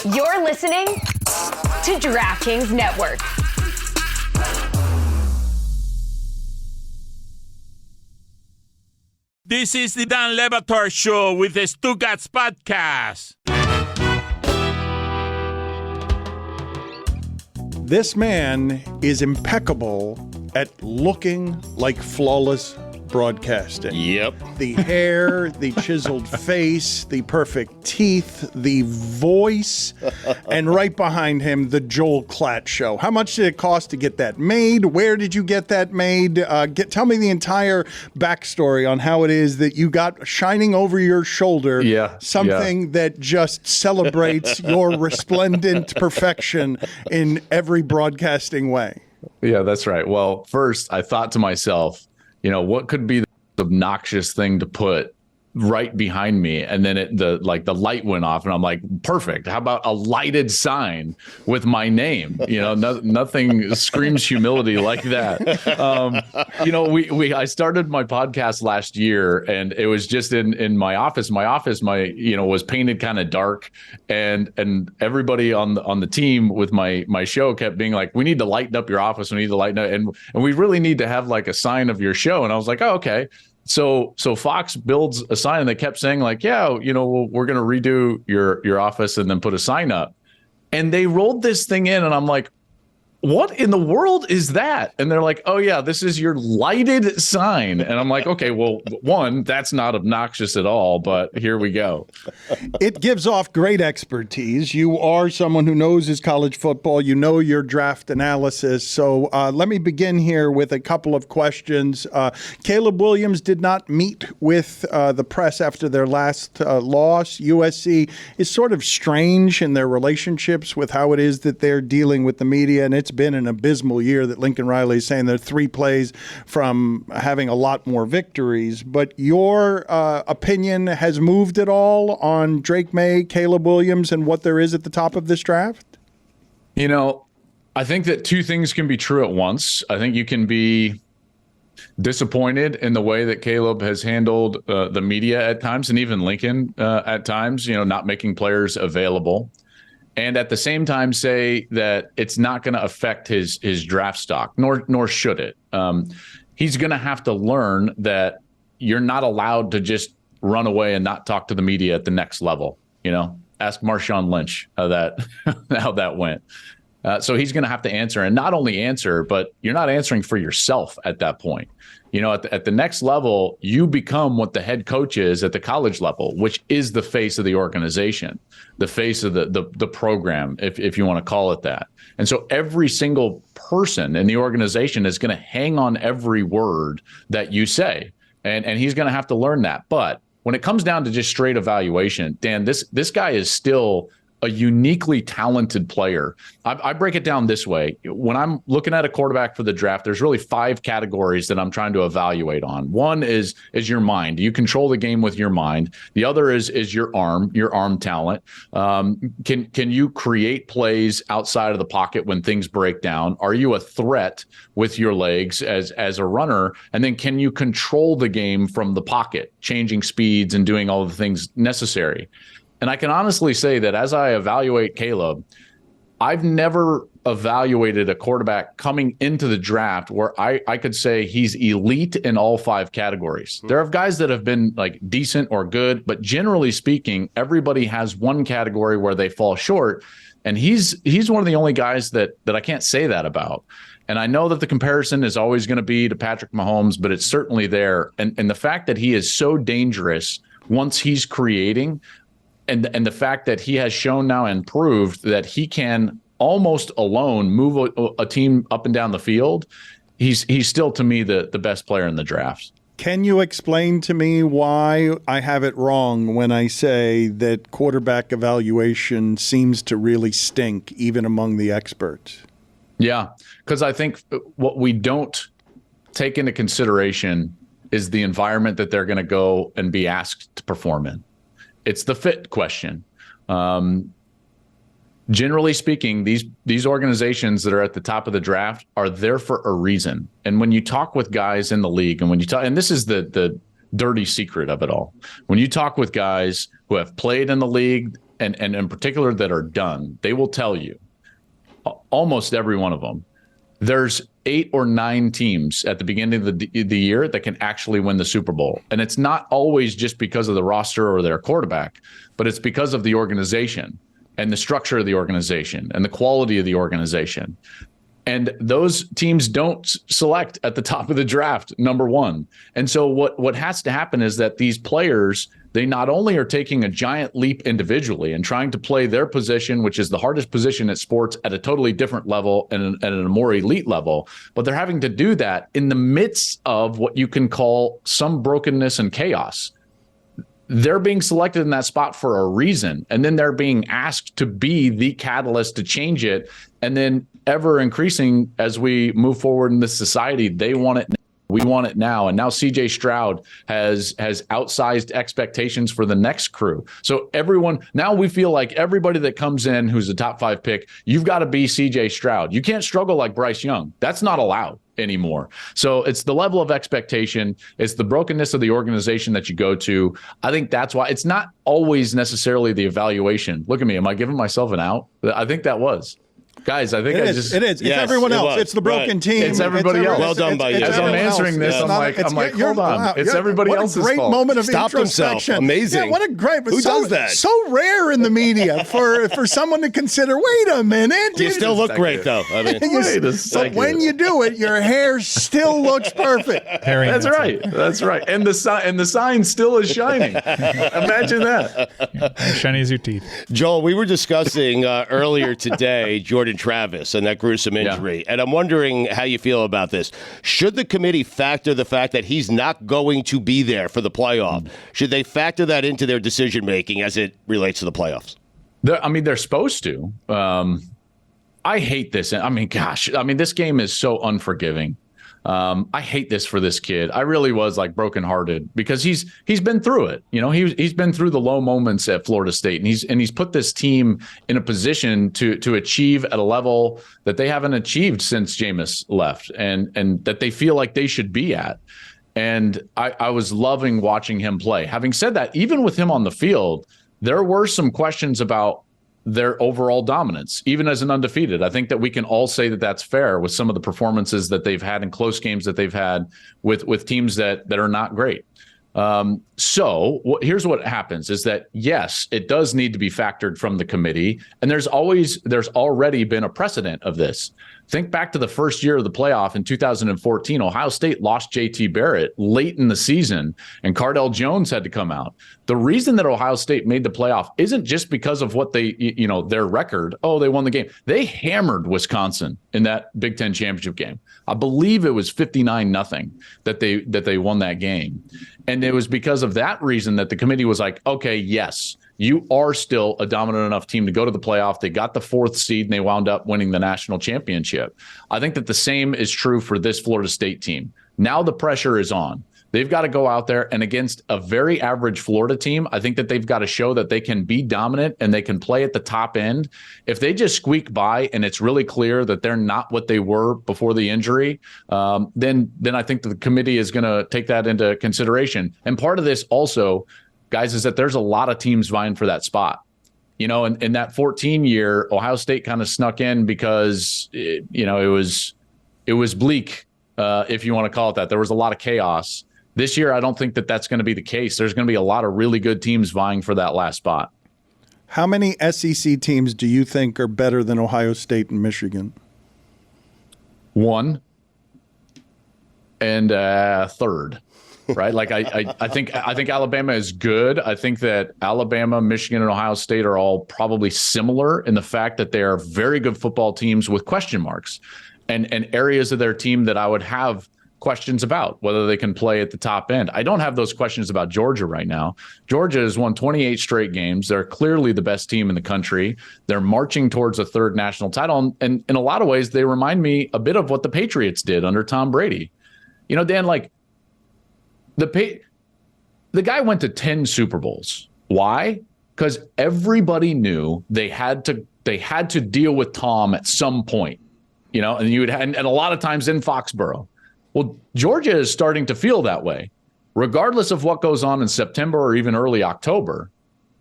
You're listening to DraftKings Network. This is the Dan Batard Show with the Stugotz podcast. This man is impeccable at looking like flawless broadcasting. Yep. The hair, the chiseled face, the perfect teeth, the voice, and right behind him, the Joel Klatt show. How much did it cost to get that made? Where did you get that made? Tell me the entire backstory on how it is that you got shining over your shoulder something that just celebrates your resplendent perfection in every broadcasting way. Yeah, that's right. Well, first, I thought to myself, what could be the obnoxious thing to put right behind me? And then the light went off and I'm like, perfect. How about a lighted sign with my name? Nothing screams humility like that. I started my podcast last year and it was just in my office. My office, was painted kind of dark and everybody on the team with my show kept being like, we need to lighten up your office. We need to lighten up. And we really need to have like a sign of your show. And I was like, oh, okay. So Fox builds a sign and they kept saying like, we're going to redo your office and then put a sign up. And they rolled this thing in and I'm like, what in the world is that? And they're like, oh, yeah, this is your lighted sign. And I'm like, OK, well, one, that's not obnoxious at all. But here we go. It gives off great expertise. You are someone who knows his college football. You know your draft analysis. So let me begin here with a couple of questions. Caleb Williams did not meet with the press after their last loss. USC is sort of strange in their relationships with how it is that they're dealing with the media. And it's been an abysmal year that Lincoln Riley is saying they're 3 plays from having a lot more victories. But your opinion has moved at all on Drake May, Caleb Williams, and what there is at the top of this draft? I think that 2 things can be true at once. I think you can be disappointed in the way that Caleb has handled the media at times, and even Lincoln at times, not making players available. And at the same time, say that it's not going to affect his draft stock, nor should it. He's going to have to learn that you're not allowed to just run away and not talk to the media at the next level. Ask Marshawn Lynch how that went. So he's going to have to answer, and not only answer, but you're not answering for yourself at that point. At the next level, you become what the head coach is at the college level, which is the face of the organization, the face of the program, if you want to call it that. And so every single person in the organization is going to hang on every word that you say, and he's going to have to learn that. But when it comes down to just straight evaluation, Dan, this guy is still a uniquely talented player. I break it down this way. When I'm looking at a quarterback for the draft, there's really 5 categories that I'm trying to evaluate on. One is your mind. Do you control the game with your mind? The other is your arm talent. Can you create plays outside of the pocket when things break down? Are you a threat with your legs as a runner? And then can you control the game from the pocket, changing speeds and doing all the things necessary? And I can honestly say that as I evaluate Caleb, I've never evaluated a quarterback coming into the draft where I could say he's elite in all 5 categories. There are guys that have been like decent or good, but generally speaking, everybody has one category where they fall short. And he's one of the only guys that I can't say that about. And I know that the comparison is always going to be to Patrick Mahomes, but it's certainly there. And the fact that he is so dangerous once he's creating, and the fact that he has shown now and proved that he can almost alone move a team up and down the field, he's still, to me, the best player in the draft. Can you explain to me why I have it wrong when I say that quarterback evaluation seems to really stink, even among the experts? Yeah, because I think what we don't take into consideration is the environment that they're going to go and be asked to perform in. It's the fit question. Generally speaking, these organizations that are at the top of the draft are there for a reason. And when you talk with guys in the league, and when you talk, and this is the dirty secret of it all, when you talk with guys who have played in the league, and in particular that are done, they will tell you, almost every one of them, there's 8 or 9 teams at the beginning of the year that can actually win the Super Bowl. And it's not always just because of the roster or their quarterback, but it's because of the organization and the structure of the organization and the quality of the organization. And those teams don't select at the top of the draft, number one. And so what has to happen is that these players, they not only are taking a giant leap individually and trying to play their position, which is the hardest position at sports, at a totally different level and at a more elite level, but they're having to do that in the midst of what you can call some brokenness and chaos. They're being selected in that spot for a reason, and then they're being asked to be the catalyst to change it. And then ever increasing as we move forward in this society, they want it now. We want it now. And now CJ Stroud has outsized expectations for the next crew. So everyone, now we feel like everybody that comes in who's a top 5 pick, you've got to be CJ Stroud. You can't struggle like Bryce Young. That's not allowed anymore. So it's the level of expectation. It's the brokenness of the organization that you go to. I think that's why it's not always necessarily the evaluation. Look at me. Am I giving myself an out? I think that was. Guys, I think it is. It's everyone else. It's the broken team. It's everybody else. Well done by you. As I'm answering this, I'm like, hold on. Wow, it's everybody else's fault. What a great moment of introspection. Amazing. Yeah, what a great. Who does that? So rare in the media for someone to consider. Wait a minute. You still look great, though. I mean, wait a second. But when you do it, your hair still looks perfect. That's right. That's right. And the sign still is shining. Imagine that. Shiny as your teeth. Joel, we were discussing earlier today Jordan Travis and that gruesome injury. Yeah. And I'm wondering how you feel about this. Should the committee factor the fact that he's not going to be there for the playoff? Should they factor that into their decision-making as it relates to the playoffs? They're supposed to. I hate this. I mean, gosh, this game is so unforgiving. I hate this for this kid. I really was like brokenhearted because he's been through it. You know, he's been through the low moments at Florida State, and he's put this team in a position to achieve at a level that they haven't achieved since Jameis left, and that they feel like they should be at. And I was loving watching him play. Having said that, even with him on the field, there were some questions about their overall dominance, even as an undefeated. I think that we can all say that that's fair with some of the performances that they've had in close games that they've had with teams that are not great. Here's what happens is that, yes, it does need to be factored from the committee. And there's already been a precedent of this. Think back to the first year of the playoff in 2014. Ohio State lost J.T. Barrett late in the season, and Cardell Jones had to come out. The reason that Ohio State made the playoff isn't just because of what they, their record. Oh, they won the game. They hammered Wisconsin in that Big Ten championship game. I believe it was 59-0 that they won that game. And it was because of that reason that the committee was like, okay, yes, you are still a dominant enough team to go to the playoff. They got the 4th seed and they wound up winning the national championship. I think that the same is true for this Florida State team. Now the pressure is on. They've got to go out there, and against a very average Florida team, I think that they've got to show that they can be dominant and they can play at the top end. If they just squeak by and it's really clear that they're not what they were before the injury, then I think that the committee is going to take that into consideration. And part of this also, guys, is that there's a lot of teams vying for that spot. You know, in that 14 year, Ohio State kind of snuck in because, it was bleak, if you want to call it that. There was a lot of chaos. This year, I don't think that that's going to be the case. There's going to be a lot of really good teams vying for that last spot. How many SEC teams do you think are better than Ohio State and Michigan? 1 and third. Right. Like I think Alabama is good. I think that Alabama, Michigan, and Ohio State are all probably similar in the fact that they are very good football teams with question marks and areas of their team that I would have questions about whether they can play at the top end. I don't have those questions about Georgia right now. Georgia has won 28 straight games. They're clearly the best team in the country. They're marching towards a 3rd national title. And in a lot of ways, they remind me a bit of what the Patriots did under Tom Brady. You know, Dan, like, the guy went to 10 Super Bowls. Why? Because everybody knew they had to deal with Tom at some point, and a lot of times in Foxborough. Well, Georgia is starting to feel that way. Regardless of what goes on in September or even early October,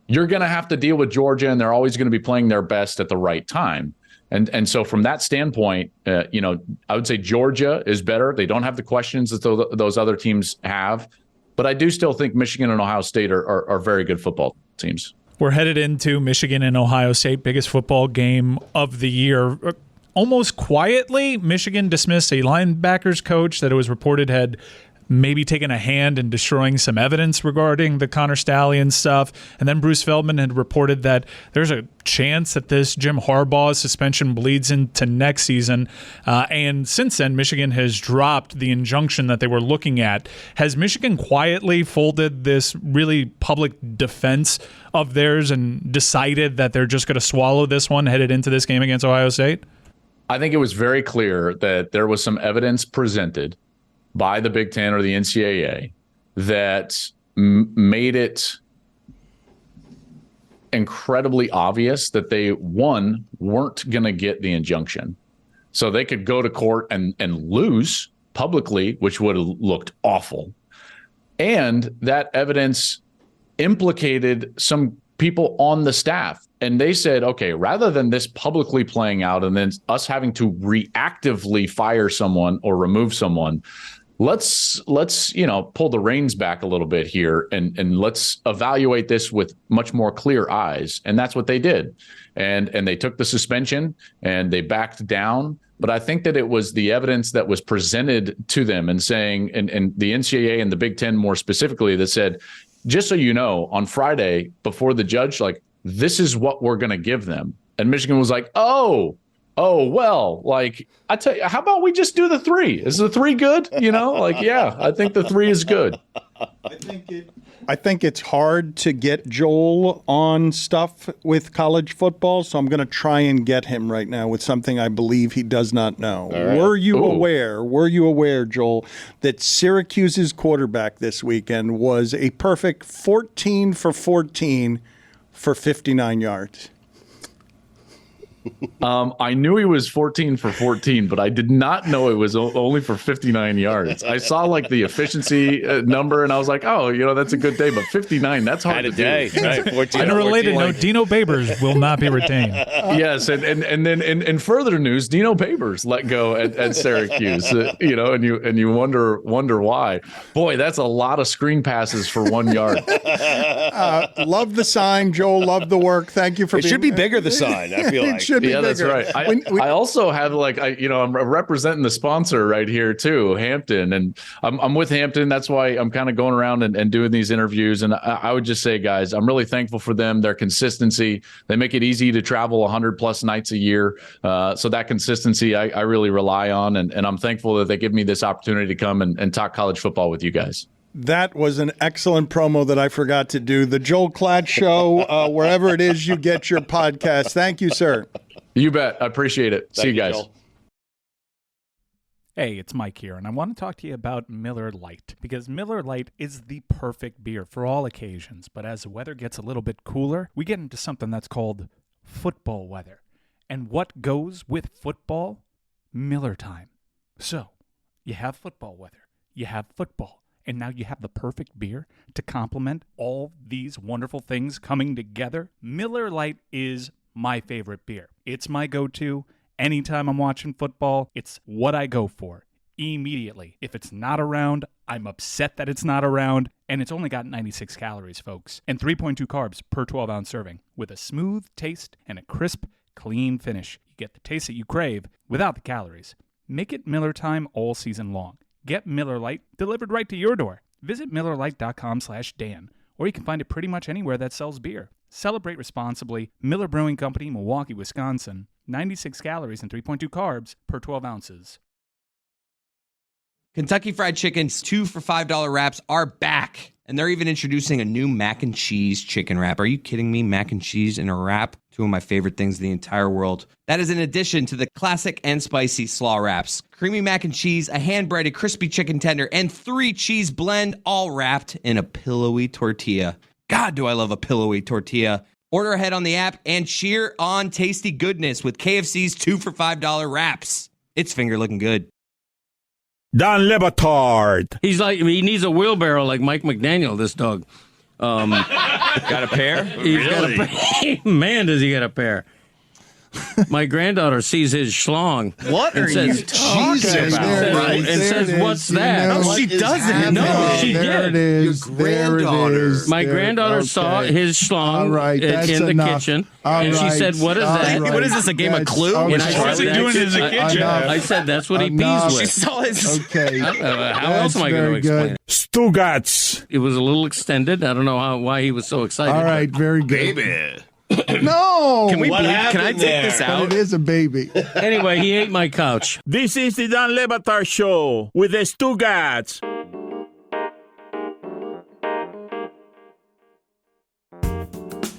you're going to have to deal with Georgia, and they're always going to be playing their best at the right time. And so from that standpoint, I would say Georgia is better. They don't have the questions that those other teams have. But I do still think Michigan and Ohio State are very good football teams. We're headed into Michigan and Ohio State, biggest football game of the year. Almost quietly, Michigan dismissed a linebackers coach that it was reported had maybe taken a hand in destroying some evidence regarding the Connor Stallion stuff. And then Bruce Feldman had reported that there's a chance that this Jim Harbaugh suspension bleeds into next season. And since then, Michigan has dropped the injunction that they were looking at. Has Michigan quietly folded this really public defense of theirs and decided that they're just going to swallow this one headed into this game against Ohio State? I think it was very clear that there was some evidence presented by the Big Ten or the NCAA that made it incredibly obvious that they, one, weren't going to get the injunction. So they could go to court and lose publicly, which would have looked awful. And that evidence implicated some people on the staff. And they said, okay, rather than this publicly playing out and then us having to reactively fire someone or remove someone, let's pull the reins back a little bit here and let's evaluate this with much more clear eyes. And that's what they did. And they took the suspension and they backed down. But I think that it was the evidence that was presented to them and saying, and the NCAA and the Big Ten more specifically, that said, just so you know, on Friday before the judge, like, this is what we're going to give them. And Michigan was like, oh, well, like, I tell you, how about we just do the 3? Is the 3 good? Yeah, I think the 3 is good. I think it's hard to get Joel on stuff with college football, so I'm going to try and get him right now with something I believe he does not know. Right. Were you aware, Joel, that Syracuse's quarterback this weekend was a perfect 14 for 14 for 59 yards? I knew he was 14 for 14, but I did not know it was only for 59 yards. I saw like the efficiency number, and I was like, oh, that's a good day. But 59, that's hard to do. Right? 14, and related note, Dino Babers will not be retained. Yes, and then in further news, Dino Babers let go at Syracuse. And you wonder why. Boy, that's a lot of screen passes for 1 yard. Love the sign, Joel. Love the work. Thank you for. It should be bigger. The sign, I feel like. Yeah, that's right. I also have I'm representing the sponsor right here too, Hampton, and I'm with Hampton. That's why I'm kind of going around and doing these interviews. And I would just say, guys, I'm really thankful for them, their consistency. They make it easy to travel 100+ nights a year. So that consistency I really rely on, and I'm thankful that they give me this opportunity to come and talk college football with you guys. That was an excellent promo that I forgot to do. The Joel Klatt Show, wherever it is you get your podcast. Thank you, sir. You bet. I appreciate it. See you guys. Joel. Hey, it's Mike here, and I want to talk to you about Miller Lite, because Miller Lite is the perfect beer for all occasions. But as the weather gets a little bit cooler, we get into something that's called football weather. And what goes with football? Miller time. So, you have football weather, you have football, and now you have the perfect beer to complement all these wonderful things coming together. Miller Lite is my favorite beer. It's my go-to. Anytime I'm watching football, it's what I go for immediately. If it's not around, I'm upset that it's not around. And it's only got 96 calories, folks, and 3.2 carbs per 12-ounce serving, with a smooth taste and a crisp, clean finish. You get the taste that you crave without the calories. Make it Miller time all season long. Get Miller Lite delivered right to your door. Visit MillerLite.com/Dan, or you can find it pretty much anywhere that sells beer. Celebrate responsibly. Miller Brewing Company, Milwaukee, Wisconsin. 96 calories and 3.2 carbs per 12 ounces. Kentucky Fried Chicken's 2 for $5 wraps are back. And they're even introducing a new mac and cheese chicken wrap. Are you kidding me? Mac and cheese in a wrap? Two of my favorite things in the entire world. That is in addition to the classic and spicy slaw wraps. Creamy mac and cheese, a hand-breaded crispy chicken tender, and 3 cheese blend, all wrapped in a pillowy tortilla. God, do I love a pillowy tortilla. Order ahead on the app and cheer on tasty goodness with KFC's 2 for $5 wraps. It's finger looking good. Don Le Batard. He needs a wheelbarrow like Mike McDaniel, this dog. Got a pair? He's got a pair. Man, does he got a pair. My granddaughter sees his schlong. What are you talking about? And says, what's that? No, she doesn't. No, she There did. it is. Your There it granddaughter. is. My There- granddaughter okay. saw his schlong All right, that's in the enough. kitchen. All And she right. said, what is All that? right. What is this, a game of That's Clue? okay. And I What's he said, doing in the kitchen? I said, that's what he pees Enough. She with. saw his. Okay. How else am I going to That's very explain it? Stugotz. It was a little extended. I don't know why he was so excited. All right, very good. Baby. No, Can we What bleep? Can I happened take there? this but out? it is a baby. Anyway, he ate my couch. This is the Dan Le Batard Show with the Stugotz.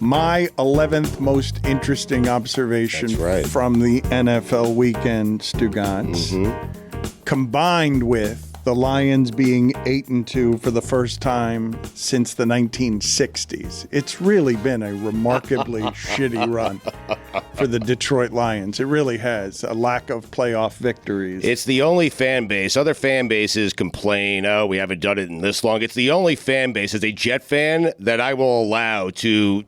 My 11th most interesting observation That's right. from the NFL weekend, Stugotz, combined with the Lions being 8-2 for the first time since the 1960s. It's really been a remarkably shitty run for the Detroit Lions. It really has. A lack of playoff victories. It's the only fan base. Other fan bases complain, oh, we haven't done it in this long. It's the only fan base as a Jet fan that I will allow to,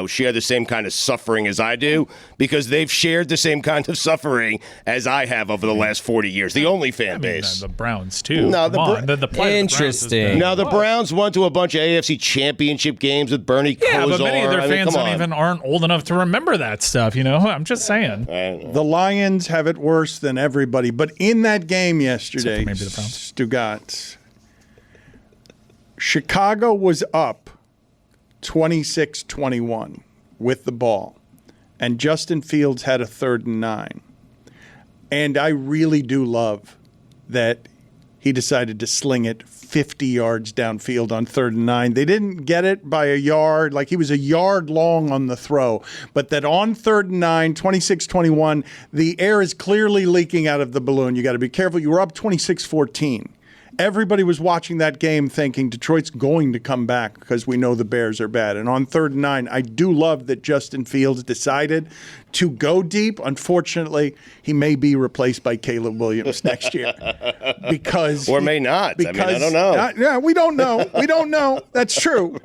share the same kind of suffering as I do, because they've shared the same kind of suffering as I have over the last 40 years. The only fan base. The Browns, too. No, Come the on. Bra- The play of the Browns has been- Interesting. Now, the Browns went to a bunch of AFC championship games with Bernie Kosar. Yeah, but many of their I mean, fans come on. aren't old enough to remember that stuff, I'm just saying. The Lions have it worse than everybody. But in that game yesterday, Except for maybe the Browns. Stugotz, Chicago was up 26-21 with the ball, and Justin Fields had a 3rd and 9. And I really do love that he decided to sling it 50 yards downfield on 3rd and 9. They didn't get it by a yard, like he was a yard long on the throw, but that on 3rd and 9, 26-21, the air is clearly leaking out of the balloon. You got to be careful. You were up 26-14. Everybody was watching that game thinking Detroit's going to come back because we know the Bears are bad. And on 3rd and 9, I do love that Justin Fields decided to go deep. Unfortunately, he may be replaced by Caleb Williams next year. Or may not. I mean, I don't know. Yeah, we don't know. We don't know. That's true.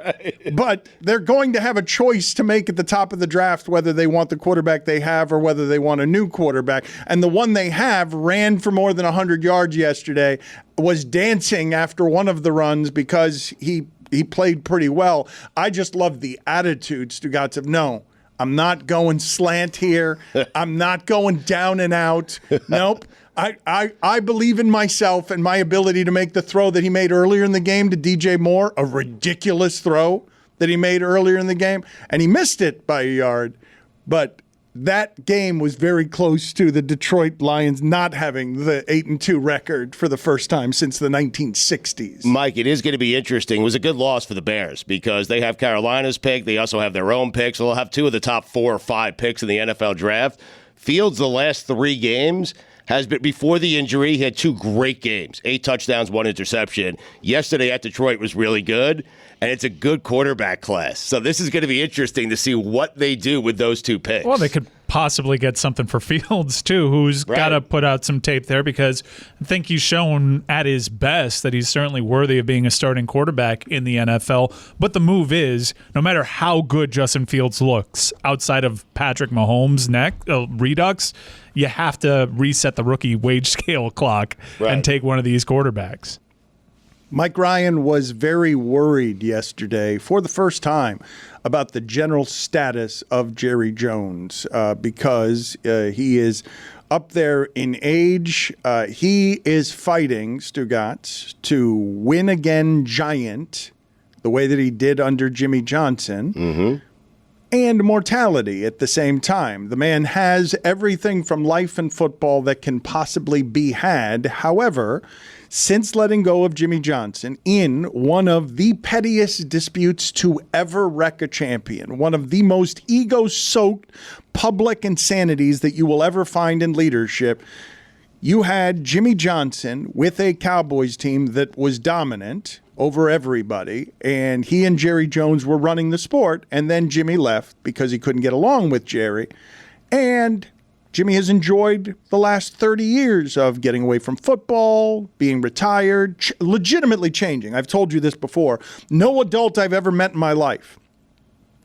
But they're going to have a choice to make at the top of the draft whether they want the quarterback they have or whether they want a new quarterback. And the one they have ran for more than 100 yards yesterday, was dancing after one of the runs because he played pretty well. I just love the attitude, Stugotz, of no, I'm not going slant here. I'm not going down and out. Nope. I believe in myself and my ability to make the throw that he made earlier in the game to DJ Moore, a ridiculous throw that he made earlier in the game, and he missed it by a yard. But that game was very close to the Detroit Lions not having the 8-2 record for the first time since the 1960s. Mike, it is going to be interesting. It was a good loss for the Bears because they have Carolina's pick. They also have their own picks. So they'll have 2 of the top 4 or 5 picks in the NFL draft. Fields, the last 3 games, has been, before the injury, he had 2 great games, 8 touchdowns, 1 interception. Yesterday at Detroit was really good, and it's a good quarterback class. So this is going to be interesting to see what they do with those 2 picks. Well, they could possibly get something for Fields, too, who's got to put out some tape there because I think he's shown at his best that he's certainly worthy of being a starting quarterback in the NFL. But the move is, no matter how good Justin Fields looks outside of Patrick Mahomes' redux, you have to reset the rookie wage scale clock and take one of these quarterbacks. Mike Ryan was very worried yesterday for the first time about the general status of Jerry Jones because he is up there in age. He is fighting, Stugotz, to win again giant the way that he did under Jimmy Johnson. And mortality at the same time. The man has everything from life and football that can possibly be had. However, since letting go of Jimmy Johnson in one of the pettiest disputes to ever wreck a champion, one of the most ego-soaked public insanities that you will ever find in leadership, you had Jimmy Johnson with a Cowboys team that was dominant over everybody, and he and Jerry Jones were running the sport, and then Jimmy left because he couldn't get along with Jerry, and Jimmy has enjoyed the last 30 years of getting away from football, being retired, legitimately changing. I've told you this before. No adult I've ever met in my life,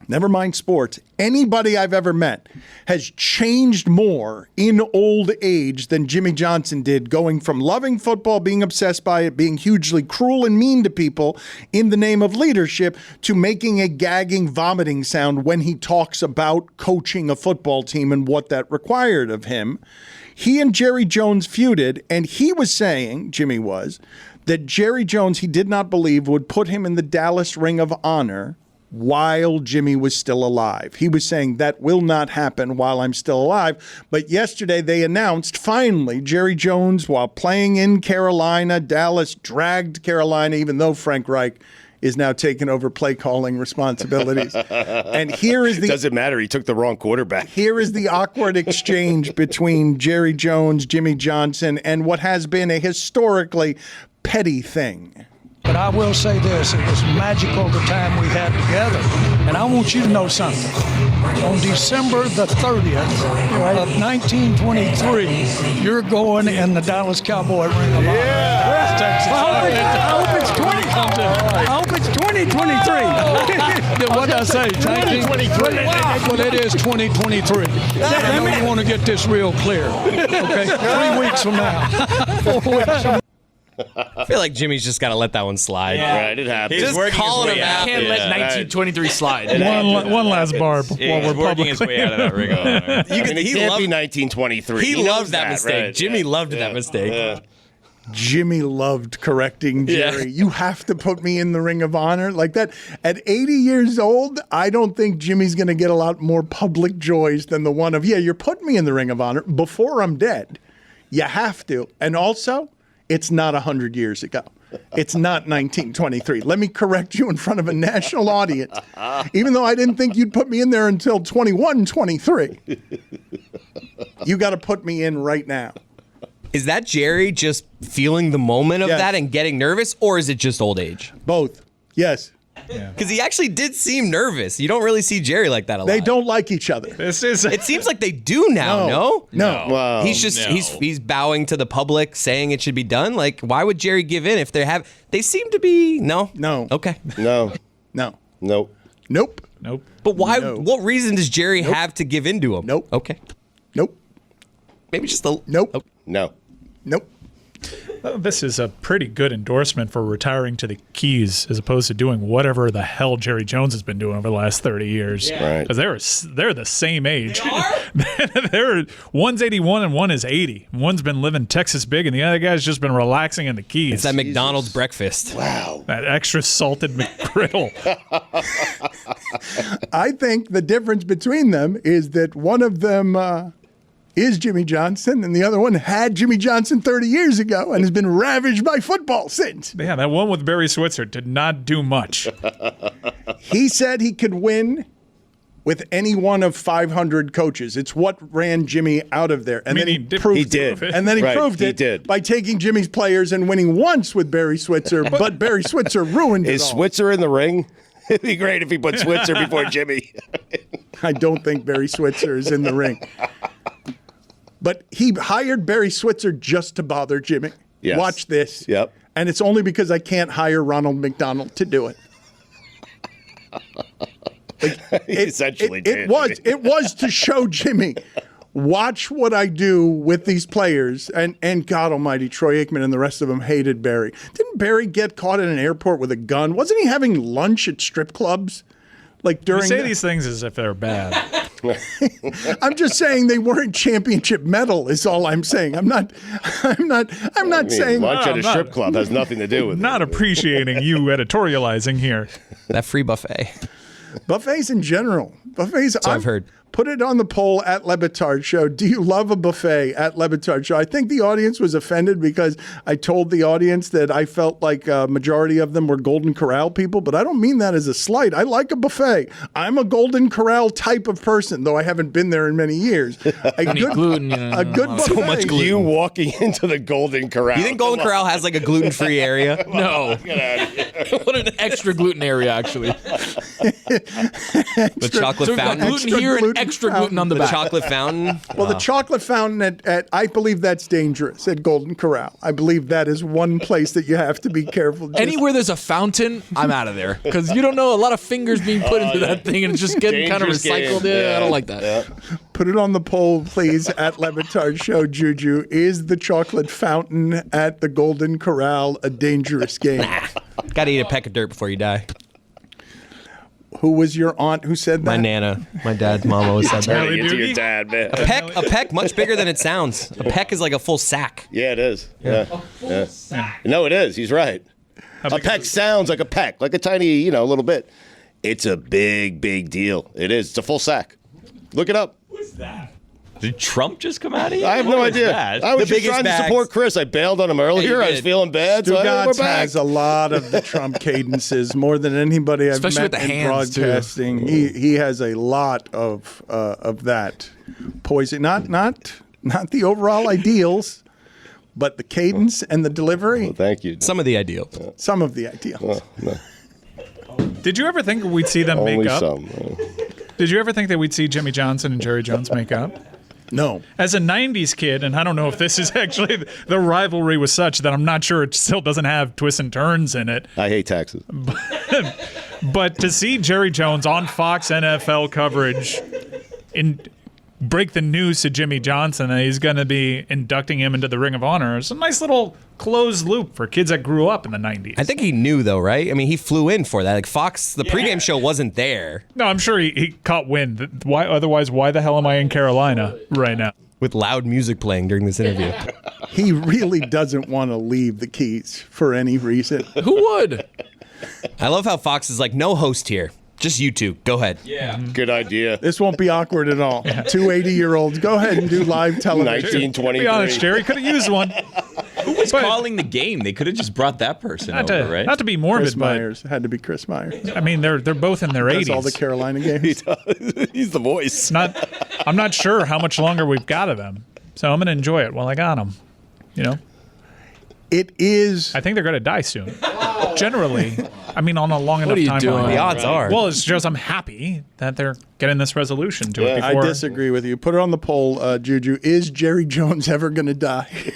never mind sports, anybody I've ever met has changed more in old age than Jimmy Johnson did, going from loving football, being obsessed by it, being hugely cruel and mean to people in the name of leadership, to making a gagging, vomiting sound when he talks about coaching a football team and what that required of him. He and Jerry Jones feuded, and he was saying, Jimmy was, that Jerry Jones, he did not believe, would put him in the Dallas Ring of Honor while Jimmy was still alive. He was saying that will not happen while I'm still alive. But yesterday they announced, finally, Jerry Jones, while playing in Carolina, Dallas dragged Carolina, even though Frank Reich is now taking over play calling responsibilities. And here is the... Doesn't matter. He took the wrong quarterback. Here is the awkward exchange between Jerry Jones, Jimmy Johnson, and what has been a historically petty thing. But I will say this, it was magical the time we had together. And I want you to know something. On December the 30th of 1923, you're going in the Dallas Cowboy Ring of Honor. Yeah. Texas. I hope it's 20 something. I hope it's 2023. What did I say? 2023. Well, it is 2023. I know you want to get this real clear. Okay, 3 weeks from now. 4 weeks from now. I feel like Jimmy's just got to let that one slide. Yeah. Right, it happens. Just calling him out. Can't let 1923 slide. One last barb while we're working his way out of that ring. He can't be 1923. He loved that mistake. Right? Jimmy loved that mistake. Jimmy loved correcting Jerry. Yeah. You have to put me in the Ring of Honor like that. At 80 years old, I don't think Jimmy's going to get a lot more public joys than the one of, yeah, you're putting me in the Ring of Honor before I'm dead. You have to. And also, it's not 100 years ago. It's not 1923. Let me correct you in front of a national audience. Even though I didn't think you'd put me in there until 21, 23. You got to put me in right now. Is that Jerry just feeling the moment of that and getting nervous, or is it just old age? Both. Yes. Because he actually did seem nervous. You don't really see Jerry like that a lot. They don't like each other. It seems like they do now, no? Well, he's just he's bowing to the public, saying it should be done. Like, why would Jerry give in if they seem to be no. Okay. No. Nope. But why what reason does Jerry have to give in to him? Nope. Okay. Nope. Maybe just a Nope. No. Nope. This is a pretty good endorsement for retiring to the Keys as opposed to doing whatever the hell Jerry Jones has been doing over the last 30 years. Yeah. Because they're the same age. One's 81 and one is 80. One's been living Texas big and the other guy's just been relaxing in the Keys. It's that McDonald's breakfast. Wow. That extra salted McGriddle. I think the difference between them is that one of them is Jimmy Johnson, and the other one had Jimmy Johnson 30 years ago and has been ravaged by football since. Yeah, that one with Barry Switzer did not do much. He said he could win with any one of 500 coaches. It's what ran Jimmy out of there. And then he proved it. And then he proved it by taking Jimmy's players and winning once with Barry Switzer, but Barry Switzer ruined it all. Is Switzer in the ring? It'd be great if he put Switzer before Jimmy. I don't think Barry Switzer is in the ring. But he hired Barry Switzer just to bother Jimmy. Yes. Watch this. Yep. And it's only because I can't hire Ronald McDonald to do it. It was to show Jimmy, watch what I do with these players. And God almighty, Troy Aikman and the rest of them hated Barry. Didn't Barry get caught in an airport with a gun? Wasn't he having lunch at strip clubs? Like during you say these things as if they're bad. I'm just saying they weren't championship medal is all I'm saying. I'm not saying lunch at a strip club has nothing to do with it. Not appreciating you editorializing here. That free buffet. Buffets in general. Buffets. I've heard. Put it on the poll at Le Batard Show. Do you love a buffet at Le Batard Show? I think the audience was offended because I told the audience that I felt like a majority of them were Golden Corral people, but I don't mean that as a slight. I like a buffet. I'm a Golden Corral type of person, though I haven't been there in many years. A good buffet. So much gluten. You walking into the Golden Corral. You think Golden Corral has like a gluten-free area? No. What an extra gluten area, actually. The chocolate So we've got fountain. gluten here and extra gluten on the The back. chocolate fountain. Well, the chocolate fountain at I believe that's dangerous at Golden Corral. I believe that is one place that you have to be careful. Just- Anywhere there's a fountain, I'm out of there because you don't know a lot of fingers being put into that thing and it's just getting kind of Dangerous recycled. game. Yeah, I don't like that. Yeah. Put it on the poll, please, at Le Batard Show, Juju. Is the chocolate fountain at the Golden Corral a dangerous game? Got to eat a peck of dirt before you die. Who was your aunt who said that? My nana, my dad's mom always said that. Turning into your dad, man. A peck, much bigger than it sounds. A peck is like a full sack. Yeah, it is. Yeah. No, it is. He's right. A peck sounds like a peck, like a tiny, little bit. It's a big, big deal. It is. It's a full sack. Look it up. What's that? Did Trump just come out of here? I have no idea. I was just trying to support Chris. I bailed on him earlier. I was feeling bad. So we're Stugotz back. has a lot of the Trump cadences, more than anybody I've Especially met with the in hands, too. broadcasting. He has a lot of that poison. Not the overall ideals, but the cadence and the delivery. Well, thank you. Some of the ideals. Some of the ideals. Did you ever think we'd see them Only make up? some. Did you ever think that we'd see Jimmy Johnson and Jerry Jones make up? No. As a 90s kid, and I don't know if this is actually, the rivalry was such that I'm not sure it still doesn't have twists and turns in it. I hate taxes. But to see Jerry Jones on Fox NFL coverage break the news to Jimmy Johnson that he's going to be inducting him into the Ring of Honor is a nice little closed loop for kids that grew up in the 90s. I think he knew, though, right? I mean, he flew in for that. Like, Fox, the pregame show wasn't there. No, I'm sure he caught wind. Why? Otherwise, why the hell am I in Carolina right now? With loud music playing during this interview. He really doesn't want to leave the Keys for any reason. Who would? I love how Fox is like, no host here. Just you two. Go ahead. Yeah. Good idea. This won't be awkward at all. 2 80-year-olds, go ahead and do live television. 1923. Be honest, Jerry could have used one. Who was calling the game? They could have just brought that person over, right? Not to be morbid, Chris but Myers. Had to be Chris Myers. I mean, they're both in their 80s. That's all the Carolina games. He's the voice. I'm not sure how much longer we've got of them, so I'm going to enjoy it while I got them. It is. I think they're going to die soon. Generally, I mean, on a long enough are you timeline. doing? The odds are. Well, it's just I'm happy that they're getting this resolution to it I before. disagree with you. Put it on the poll, Juju. Is Jerry Jones ever going to die?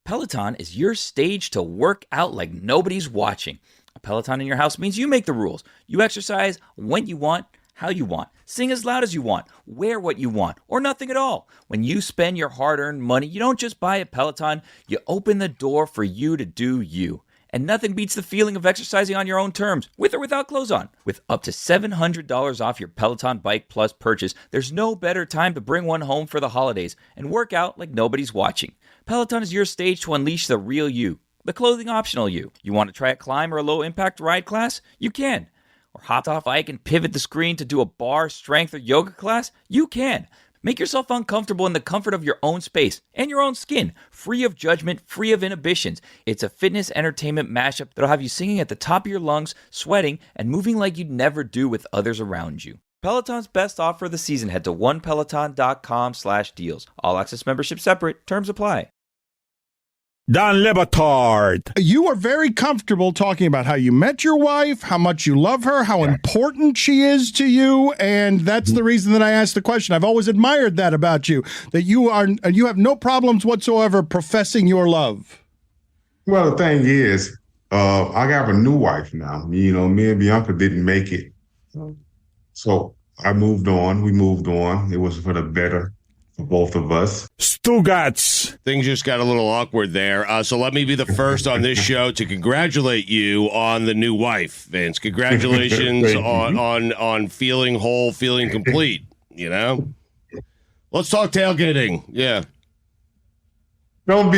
Peloton is your stage to work out like nobody's watching. A Peloton in your house means you make the rules. You exercise when you want, how you want. Sing as loud as you want, wear what you want, or nothing at all. When you spend your hard-earned money, you don't just buy a Peloton, you open the door for you to do you. And nothing beats the feeling of exercising on your own terms, with or without clothes on. With up to $700 off your Peloton Bike Plus purchase, there's no better time to bring one home for the holidays and work out like nobody's watching. Peloton is your stage to unleash the real you, the clothing optional you. You want to try a climb or a low-impact ride class? You can. Or hop off bike and pivot the screen to do a bar, strength, or yoga class? You can. Make yourself uncomfortable in the comfort of your own space and your own skin, free of judgment, free of inhibitions. It's a fitness entertainment mashup that'll have you singing at the top of your lungs, sweating, and moving like you'd never do with others around you. Peloton's best offer of the season. Head to onepeloton.com/deals. All access membership separate. Terms apply. Don Le Batard. You are very comfortable talking about how you met your wife, how much you love her, how important she is to you, and that's the reason that I asked the question. I've always admired that about you, that you have no problems whatsoever professing your love. Well, the thing is, I got a new wife now. Me and Bianca didn't make it. So I moved on. We moved on. It was for the better for both of us. Stugotz. Things just got a little awkward there. So let me be the first on this show to congratulate you on the new wife, Vince. Congratulations on feeling whole, feeling complete, Let's talk tailgating. Yeah. Don't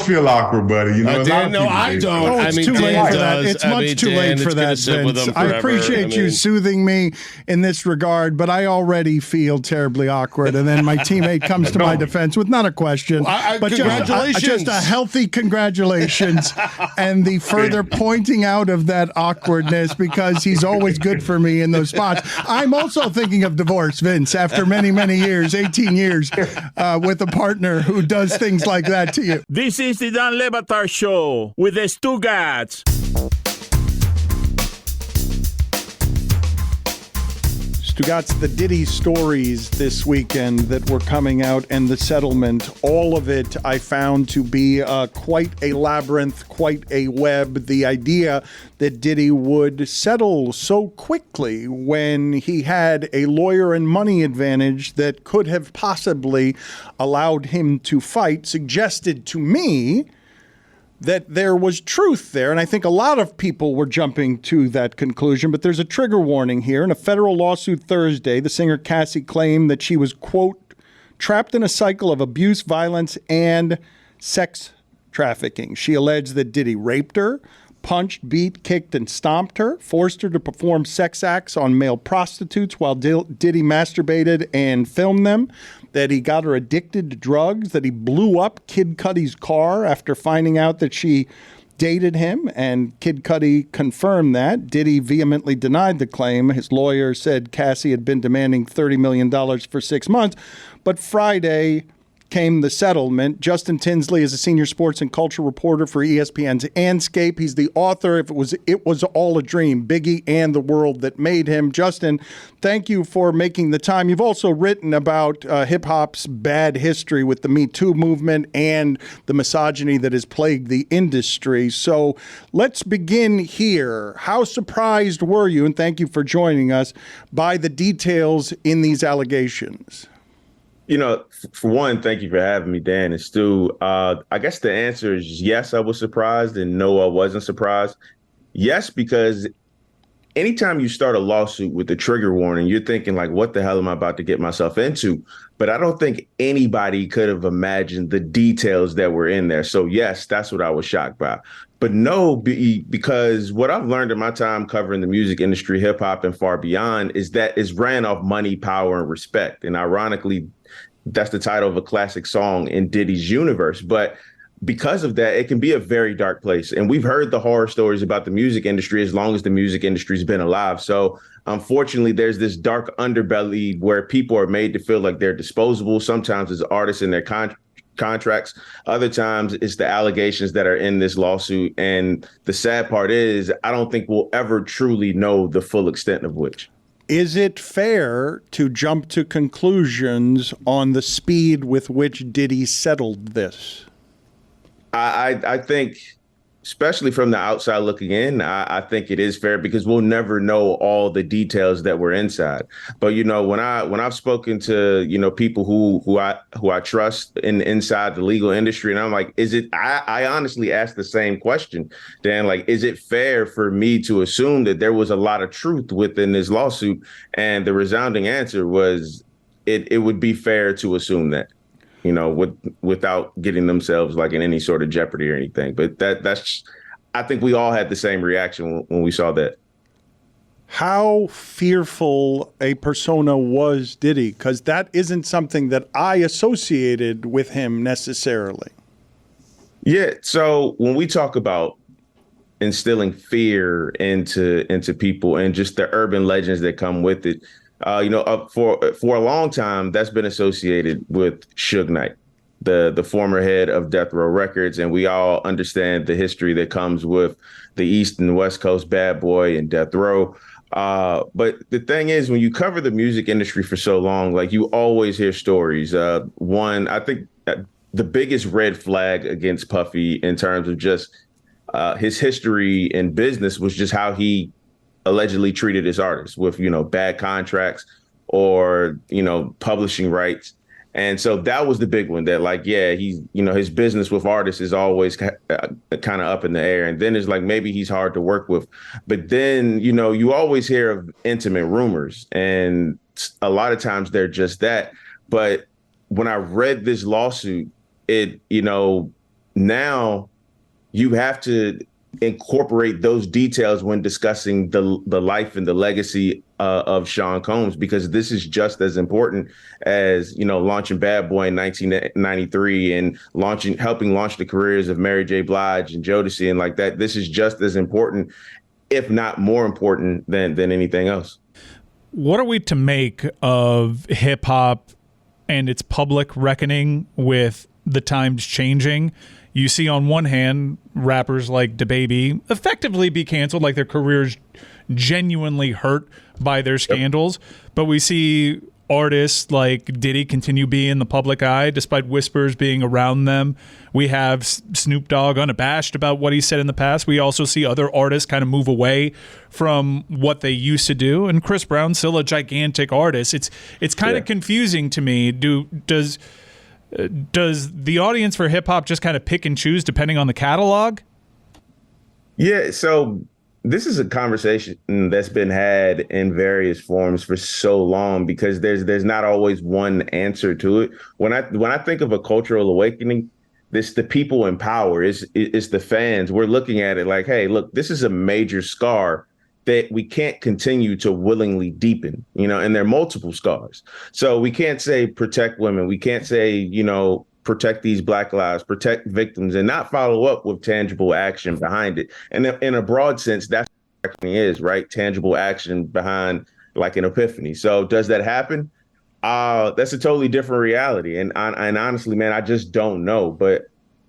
feel awkward, buddy. I don't. Oh, it's too late for that. It's much too late for that, Vince. I appreciate you soothing me in this regard, but I already feel terribly awkward. And then my teammate comes to my defense with not a question, but just a healthy congratulations and the further pointing out of that awkwardness because he's always good for me in those spots. I'm also thinking of divorce, Vince, after many, many years, 18 years, with a partner who does things like that to you. This is the Don Le Batard Show with the Stugotz. Stugotz, the Diddy stories this weekend that were coming out and the settlement, all of it I found to be quite a labyrinth, quite a web. The idea that Diddy would settle so quickly when he had a lawyer and money advantage that could have possibly allowed him to fight suggested to me that there was truth there, and I think a lot of people were jumping to that conclusion, but there's a trigger warning here. In a federal lawsuit Thursday, the singer Cassie claimed that she was, quote, trapped in a cycle of abuse, violence, and sex trafficking. She alleged that Diddy raped her, punched, beat, kicked, and stomped her, forced her to perform sex acts on male prostitutes while Diddy masturbated and filmed them, that he got her addicted to drugs, that he blew up Kid Cudi's car after finding out that she dated him, and Kid Cudi confirmed that. Diddy vehemently denied the claim. His lawyer said Cassie had been demanding $30 million for 6 months, but Friday came the settlement. Justin Tinsley is a senior sports and culture reporter for ESPN's Andscape. He's the author of It Was All a Dream, Biggie and the World That Made Him. Justin, thank you for making the time. You've also written about hip-hop's bad history with the Me Too movement and the misogyny that has plagued the industry. So let's begin here. How surprised were you, and thank you for joining us, by the details in these allegations? You know, for one, thank you for having me, Dan and Stu. I guess the answer is yes, I was surprised, and no, I wasn't surprised. Yes, because anytime you start a lawsuit with a trigger warning, you're thinking like, what the hell am I about to get myself into? But I don't think anybody could have imagined the details that were in there. So yes, that's what I was shocked by. But no, because what I've learned in my time covering the music industry, hip hop and far beyond, is that it's ran off money, power, and respect. And ironically, that's the title of a classic song in Diddy's universe. But because of that, it can be a very dark place. And we've heard the horror stories about the music industry as long as the music industry's been alive. So unfortunately, there's this dark underbelly where people are made to feel like they're disposable. Sometimes it's artists in their contracts. Other times it's the allegations that are in this lawsuit. And the sad part is, I don't think we'll ever truly know the full extent of which. Is it fair to jump to conclusions on the speed with which Diddy settled this? I think, especially from the outside looking in, I think it is fair because we'll never know all the details that were inside. But, you know, when I've spoken to, you know, people who I trust inside the legal industry, and I'm like, I honestly ask the same question, Dan, like, is it fair for me to assume that there was a lot of truth within this lawsuit? And the resounding answer was it would be fair to assume that, you know, without getting themselves like in any sort of jeopardy or anything. But that's I think we all had the same reaction when we saw that. How fearful a persona was Diddy? Because that isn't something that I associated with him necessarily. Yeah. So when we talk about instilling fear into people and just the urban legends that come with it, you know, for a long time, that's been associated with Suge Knight, the former head of Death Row Records. And we all understand the history that comes with the East and West Coast Bad Boy and Death Row. But the thing is, when you cover the music industry for so long, like you always hear stories. One, I think the biggest red flag against Puffy in terms of just his history in business was just how he allegedly treated his artists with, you know, bad contracts or, you know, publishing rights. And so that was the big one that like, yeah, he's, you know, his business with artists is always kind of up in the air. And then it's like, maybe he's hard to work with. But then, you know, you always hear of intimate rumors, and a lot of times they're just that. But when I read this lawsuit, it, you know, now you have to incorporate those details when discussing the life and the legacy of Sean Combs, because this is just as important as, you know, launching Bad Boy in 1993 and helping launch the careers of Mary J. Blige and Jodeci and like that. This is just as important, if not more important than anything else. What are we to make of hip hop and its public reckoning with the times changing? You see on one hand rappers like DaBaby effectively be canceled, like their careers genuinely hurt by their scandals. But we see artists like Diddy continue being in the public eye despite whispers being around them. We have Snoop Dogg unabashed about what he said in the past. We also see other artists kind of move away from what they used to do. And Chris Brown's still a gigantic artist. It's kind of confusing to me. Does the audience for hip hop just kind of pick and choose depending on the catalog? Yeah, so this is a conversation that's been had in various forms for so long because there's not always one answer to it. When I think of a cultural awakening, this the people in power, is the fans. We're looking at it like, hey, look, this is a major scar that we can't continue to willingly deepen, and there are multiple scars. So we can't say protect women. We can't say, protect these Black lives, protect victims, and not follow up with tangible action behind it. And in a broad sense, that's what it is, right? Tangible action behind like an epiphany. So does that happen? That's a totally different reality. And honestly, man, I just don't know. But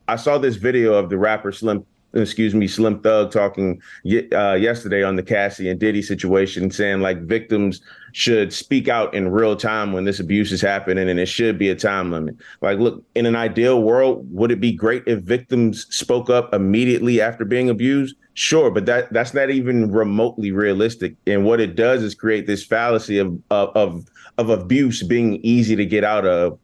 I saw this video of the rapper Slim Thug talking yesterday on the Cassie and Diddy situation, saying like victims should speak out in real time when this abuse is happening, and it should be a time limit. Like, look, in an ideal world, would it be great if victims spoke up immediately after being abused? Sure, but that's not even remotely realistic. And what it does is create this fallacy of abuse being easy to get out of,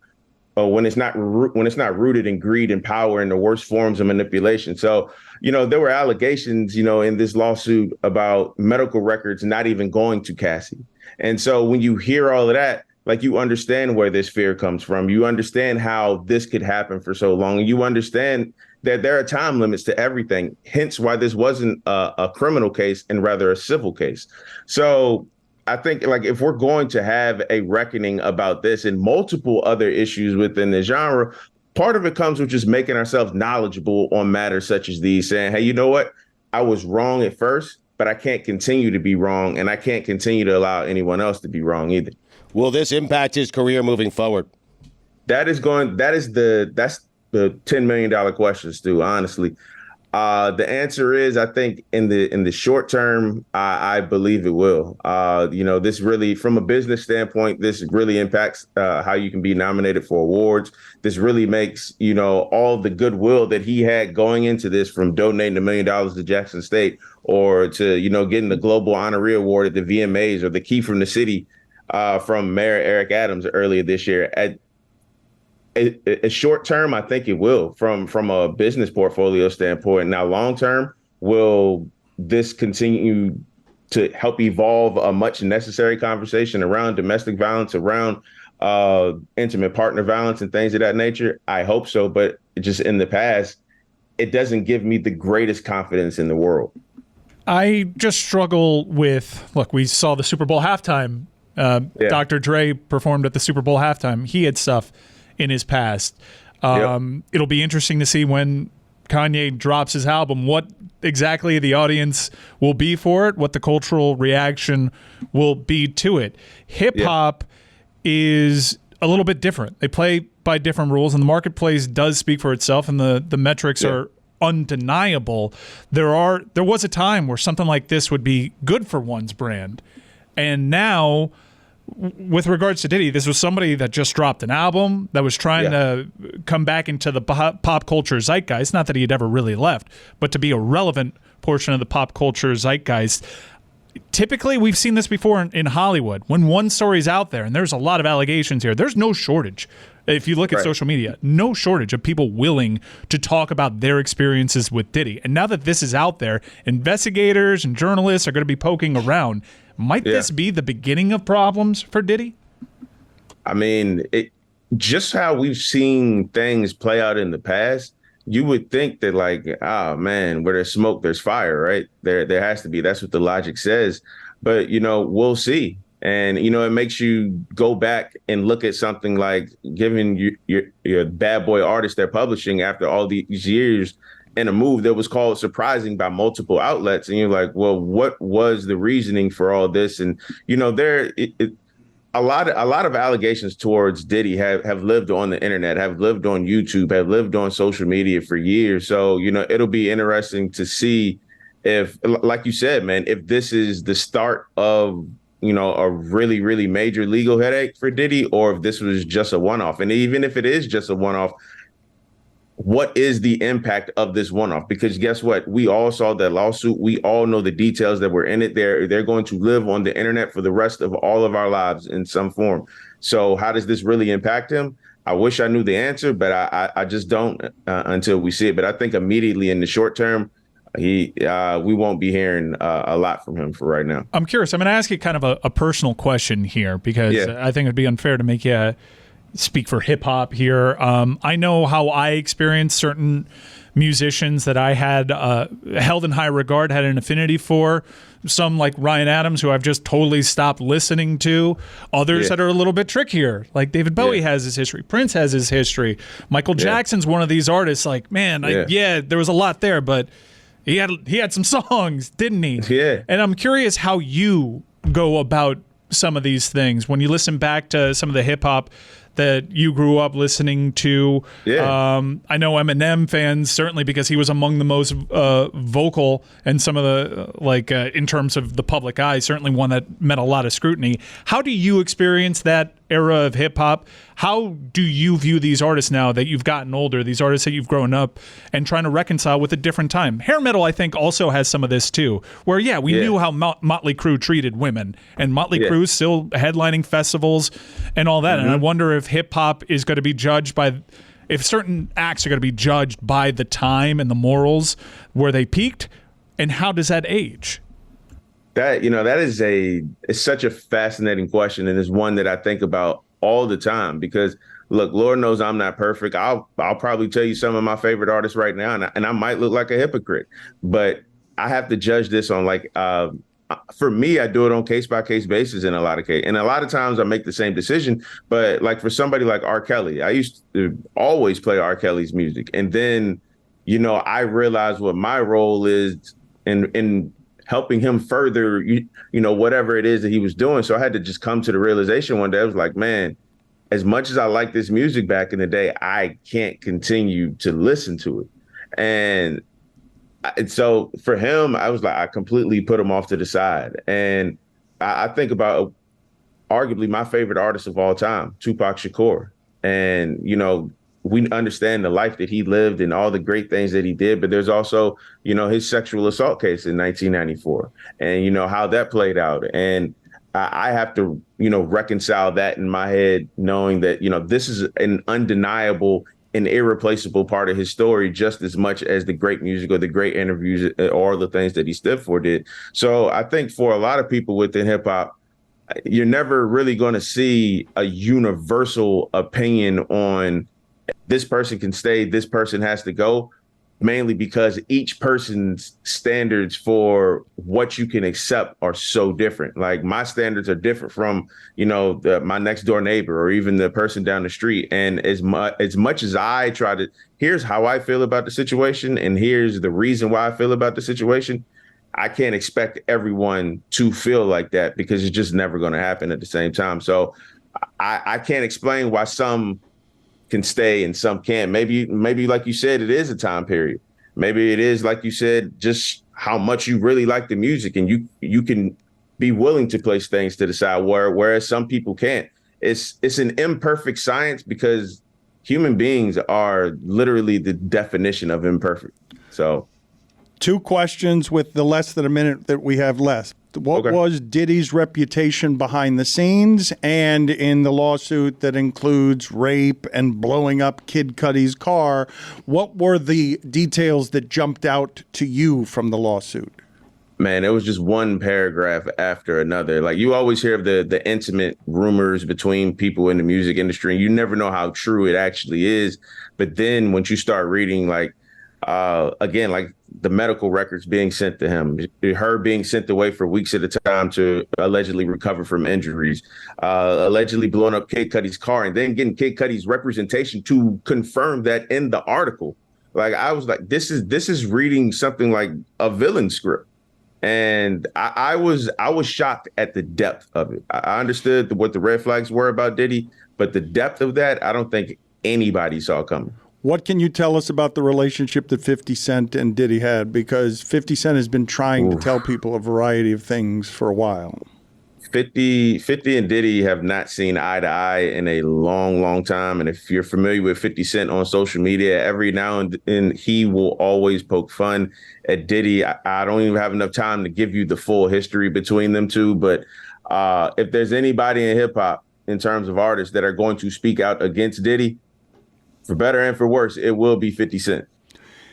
when it's not rooted in greed and power and the worst forms of manipulation. So, there were allegations, in this lawsuit about medical records not even going to Cassie. And so when you hear all of that, like, you understand where this fear comes from. You understand how this could happen for so long. And you understand that there are time limits to everything. Hence why this wasn't a criminal case and rather a civil case. So I think, like, if we're going to have a reckoning about this and multiple other issues within the genre, part of it comes with just making ourselves knowledgeable on matters such as these, saying, hey, you know what? I was wrong at first, but I can't continue to be wrong, and I can't continue to allow anyone else to be wrong either. Will this impact his career moving forward? That's the $10 million question, Stu, honestly. The answer is, I think in the short term, I believe it will. This really, from a business standpoint, this really impacts how you can be nominated for awards. This really makes, all the goodwill that he had going into this, from donating $1 million to Jackson State, or to, getting the Global Honoree Award at the VMAs, or the Key from the City from Mayor Eric Adams earlier this year. A short term, I think it will, from a business portfolio standpoint. Now, long term, will this continue to help evolve a much necessary conversation around domestic violence, around intimate partner violence and things of that nature? I hope so. But just in the past, it doesn't give me the greatest confidence in the world. I just struggle with, look, we saw the Super Bowl halftime. Dr. Dre performed at the Super Bowl halftime. He had stuff in his past. It'll be interesting to see when Kanye drops his album, what exactly the audience will be for it, what the cultural reaction will be to it. Hip-hop is a little bit different. They play by different rules, and the marketplace does speak for itself, and the metrics are undeniable. There was a time where something like this would be good for one's brand, and now, with regards to Diddy, this was somebody that just dropped an album that was trying to come back into the pop culture zeitgeist. Not that he had ever really left, but to be a relevant portion of the pop culture zeitgeist. Typically, we've seen this before in Hollywood. When one story's out there, and there's a lot of allegations here, there's no shortage. If you look at social media, no shortage of people willing to talk about their experiences with Diddy. And now that this is out there, investigators and journalists are going to be poking around. Might this be the beginning of problems for Diddy? I mean, just how we've seen things play out in the past, you would think that, like, oh man, where there's smoke, there's fire, right? There has to be. That's what the logic says. But, we'll see. And, it makes you go back and look at something like giving your bad boy artist they're publishing after all these years, in a move that was called surprising by multiple outlets. And you're like, well, what was the reasoning for all this? And, a lot of allegations towards Diddy have lived on the internet, have lived on YouTube, have lived on social media for years. So, it'll be interesting to see, if, like you said, man, if this is the start of, a really, really major legal headache for Diddy, or if this was just a one-off. And even if it is just a one-off, what is the impact of this one-off? Because guess what? We all saw that lawsuit. We all know the details that were in it. They're going to live on the internet for the rest of all of our lives in some form. So how does this really impact him? I wish I knew the answer, but I just don't until we see it. But I think immediately in the short term, we won't be hearing a lot from him for right now. I'm curious. I'm going to ask you kind of a personal question here, because I think it'd be unfair to make you speak for hip hop here. I know how I experienced certain musicians that I had held in high regard, had an affinity for. Some like Ryan Adams, who I've just totally stopped listening to. Others that are a little bit trickier, like David Bowie has his history. Prince has his history. Michael Jackson's one of these artists. Like, man, there was a lot there, but he had some songs, didn't he? Yeah. And I'm curious how you go about some of these things when you listen back to some of the hip hop that you grew up listening to. I know Eminem fans, certainly, because he was among the most vocal and some of the, in terms of the public eye, certainly one that met a lot of scrutiny. How do you experience that era of hip hop? How do you view these artists now that you've gotten older, these artists that you've grown up and trying to reconcile with a different time? Hair metal, I think, also has some of this too, where, we knew how Motley Crue treated women, and Motley Crue's still headlining festivals and all that. And I wonder if hip hop is going to be judged by, if certain acts are going to be judged by the time and the morals where they peaked, and how does that age? That, it's such a fascinating question, and it's one that I think about all the time, because look, Lord knows I'm not perfect. I'll probably tell you some of my favorite artists right now, and I might look like a hypocrite, but I have to judge this on for me, I do it on case-by-case basis in a lot of cases. And a lot of times I make the same decision. But like for somebody like R. Kelly, I used to always play R. Kelly's music. And then, I realized what my role is in helping him further, whatever it is that he was doing. So I had to just come to the realization one day. I was like, man, as much as I like this music back in the day, I can't continue to listen to it. And so for him, I was like, I completely put him off to the side. And I think about arguably my favorite artist of all time, Tupac Shakur. And, we understand the life that he lived and all the great things that he did. But there's also, his sexual assault case in 1994 and, how that played out. And I have to, reconcile that in my head, knowing that, this is an undeniable an irreplaceable part of his story, just as much as the great music or the great interviews or the things that he stood for did. So I think for a lot of people within hip hop, you're never really going to see a universal opinion on this person can stay, this person has to go, mainly because each person's standards for what you can accept are so different. Like my standards are different from, my next door neighbor or even the person down the street. And as much as I try to, here's how I feel about the situation, and here's the reason why I feel about the situation, I can't expect everyone to feel like that, because it's just never going to happen at the same time. So I can't explain why some can stay and some can't. Maybe like you said, it is a time period. Maybe it is, like you said, just how much you really like the music, and you can be willing to place things to the side, whereas some people can't. It's an imperfect science, because human beings are literally the definition of imperfect. So 2 questions with the less than a minute that we have left. What was Diddy's reputation behind the scenes and in the lawsuit that includes rape and blowing up Kid Cudi's car? What were the details that jumped out to you from the lawsuit? Man, it was just one paragraph after another. Like, you always hear of the intimate rumors between people in the music industry, and you never know how true it actually is. But then once you start reading, like the medical records being sent to him, her being sent away for weeks at a time to allegedly recover from injuries, allegedly blowing up Kid Cudi's car, and then getting Kid Cudi's representation to confirm that in the article. Like, I was like, this is reading something like a villain script. And I was shocked at the depth of it. I understood what the red flags were about Diddy, but the depth of that, I don't think anybody saw coming. What can you tell us about the relationship that 50 Cent and Diddy had? Because 50 Cent has been trying to tell people a variety of things for a while. 50 and Diddy have not seen eye to eye in a long, long time. And if you're familiar with 50 Cent on social media, every now and then he will always poke fun at Diddy. I don't even have enough time to give you the full history between them two. But if there's anybody in hip hop in terms of artists that are going to speak out against Diddy, for better and for worse, it will be 50 Cent.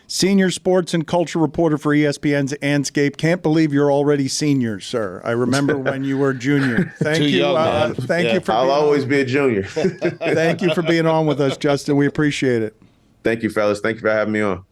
Senior sports and culture reporter for ESPN's Andscape. Can't believe you're already senior, sir. I remember when you were junior. Thank you. Thank you for I'll always be a junior. Thank you for being on with us, Justin. We appreciate it. Thank you, fellas. Thank you for having me on.